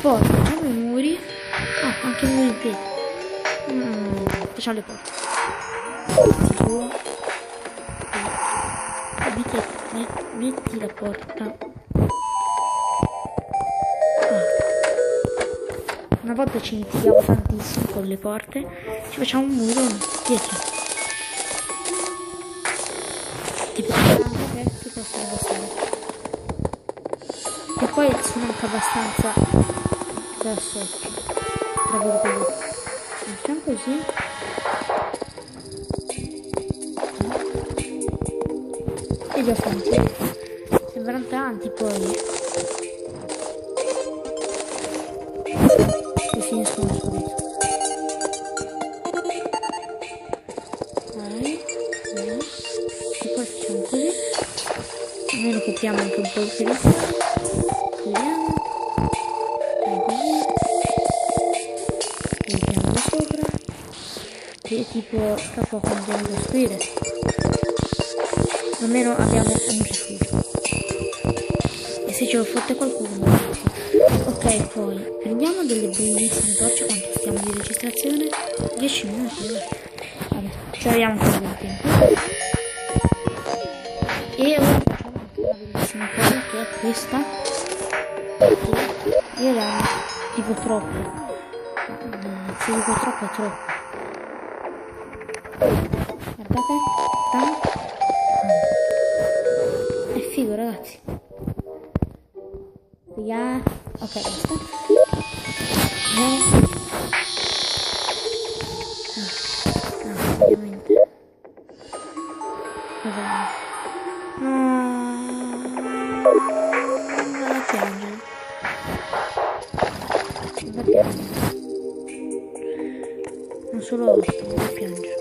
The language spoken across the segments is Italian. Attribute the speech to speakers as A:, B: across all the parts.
A: porte, facciamo i muri. Ah, anche i muri in piedi. Facciamo le porte. Metti la porta. Una volta ci litighiamo tantissimo con le porte. Ci facciamo un muro dietro. Tipo si possono passare. E poi sono anche abbastanza da sotto. Tra virgolette. Facciamo così. E già finito. Sembrano tanti poi. E finiscono subito. Vai. E poi facciamo così. Almeno copriamo anche un po' il filetto. Togliamo. E così. E mettiamo da sopra. E tipo tra poco andiamo a costruire. Almeno abbiamo un rifugio. E se ce lo fotte qualcuno. Ok, poi prendiamo delle bellissime torce. Quanto stiamo di registrazione? 10 minuti. Vabbè, ci arriviamo ancora del tempo. E ora facciamo anche una bellissima cosa che è questa. Perché io la amo tipo troppo. Se dico troppo è troppo. Guardate, tanto. È figo, ragazzi. Via. Ok, basta. Ovviamente. Cosa? Non la piangere. Non la piangere. Non solo oggi, non la piangere.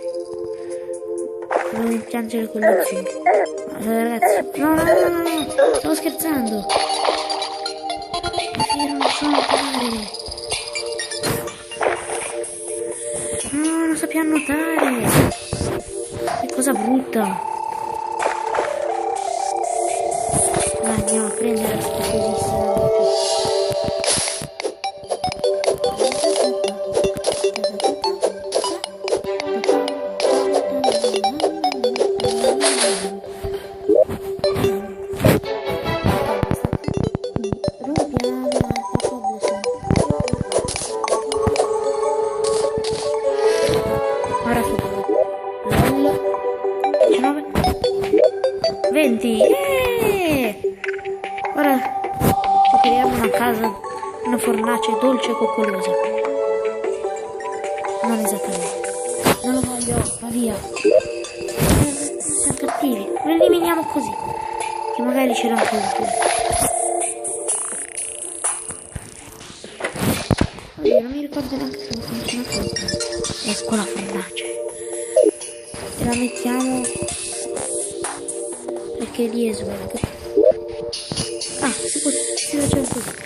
A: Non piangere con lo zio. Ragazzi, no, stavo scherzando. Non so nuotare. No, non sappiamo nuotare. Che cosa brutta. Dai, andiamo a prendere la schifosissima. Ora su 19 20. Ora ci creiamo una casa, una fornace dolce e coccolosa. Non esattamente. Non lo voglio, va via. Siamo cattivi. Lo eliminiamo così. Che magari c'era anche utile. Oddio, non mi ricordo neanche come funziona questo. Ecco la fornace. E la mettiamo perché lì è swag. Ah, si faceva così.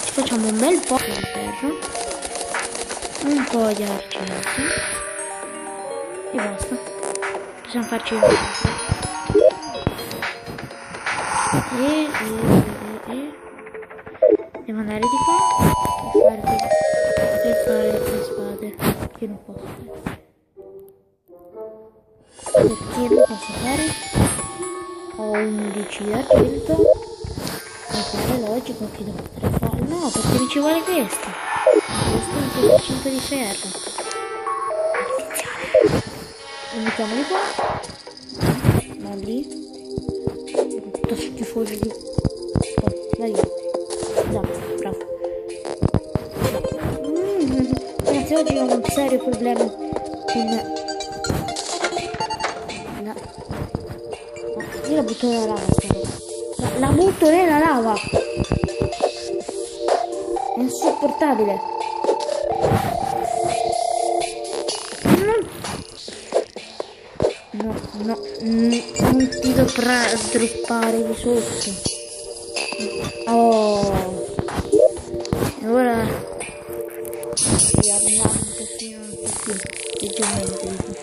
A: Ci facciamo un bel po' di ferro, un po' di argento e basta. Possiamo farci un po'. Devo andare di qua e fare le spade che non posso fare. Perché non posso fare? Ho 11 di argento e pare logico che devo poter fare. No, perché mi ci vuole questo. Questo è un 5 di ferro. Maledizione. Lo mettiamo di qua. Ma lì. Tutto schifoso di. Oh, dai. Esatto, bravo. Ragazzi, oggi ho un serio problema con io la butto nella lava, la butto nella lava. È insopportabile. No, non ti dovrà droppare di sotto. Oh, e ora andiamo un pochino più leggermente.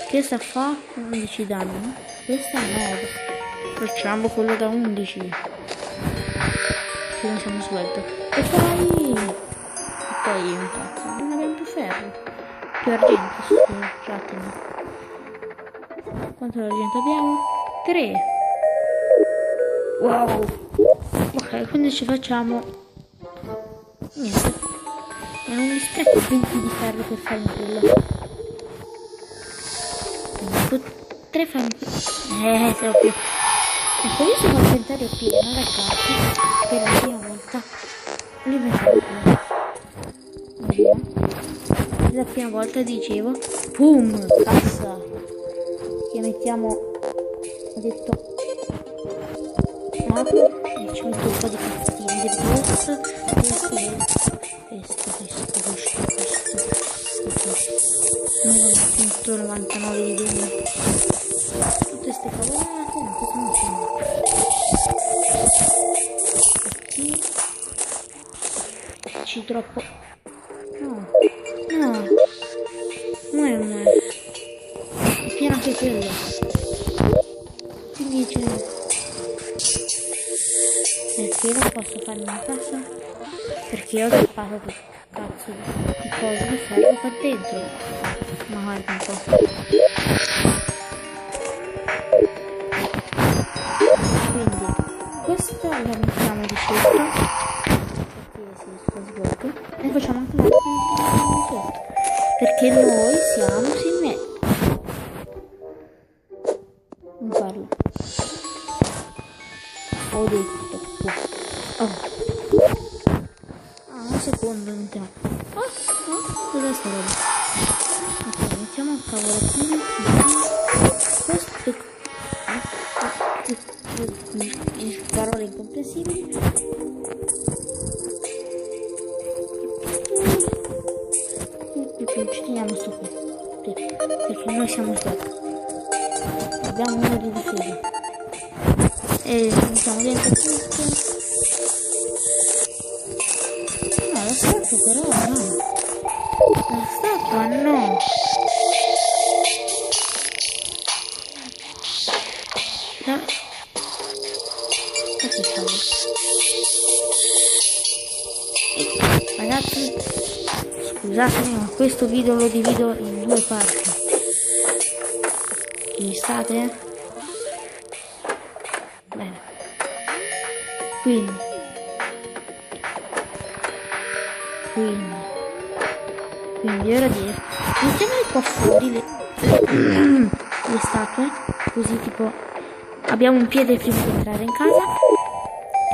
A: Questa fa 11 danni, questa 9. Facciamo quello da 11. che non siamo svelto. E poi un cazzo, non abbiamo più ferro, più argento, scusatemi. Quanto argento abbiamo? 3. Wow. Ok, quindi ci facciamo niente. E non mi spreco 20 di ferro per fare quello. Potrei fare proprio. Ecco, io sono inventario pieno, ragazzi, per la prima volta. L'inventario pieno. La prima volta dicevo, boom, cassa. Che mettiamo, ho detto, apro e ci metto un po' di cazzini del boss. Questo. Non ho 199 di legno. Tutte queste cavolate, no, cosa non c'è? Ci troppo. No, non è un. È pieno anche quello. Quindi c'è. Perché non posso farmi una casa? Perché ho droppato quel cazzo di cose di ferro qua dentro. Ma guarda un po'. Quindi questa la mettiamo di sotto perché si sta svuoto e facciamo anche una di sotto perché noi siamo simmetri. Non parlo. Ho detto. Oh. Un secondo, mettiamo. Dov'è sta roba? Ok, mettiamo un cavolatino. Questo. Parole incomprensibili. Ci teniamo sto qui. Perché noi siamo stati. Abbiamo uno di difesa. E mettiamo dentro tutto. No, la statua però no. La statua no. Ragazzi, scusatemi, ma questo video lo divido in 2 parti. Mi state? Bene. Quindi ora dire, mettiamole qua fuori le statue, così tipo abbiamo un piede prima di entrare in casa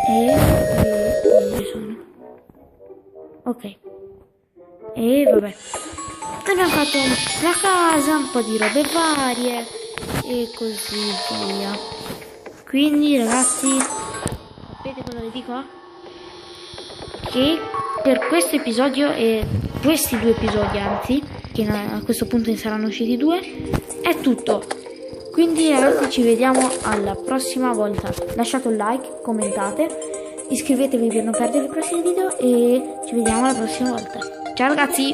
A: e sono. Ok. E vabbè. Abbiamo fatto la casa, un po' di robe varie e così via. Quindi ragazzi, sapete cosa vi dico? Che per questo episodio e questi 2 episodi, anzi, che a questo punto ne saranno usciti 2, è tutto. Quindi ragazzi ci vediamo alla prossima volta. Lasciate un like, commentate, iscrivetevi per non perdere i prossimi video e ci vediamo alla prossima volta. Ciao ragazzi!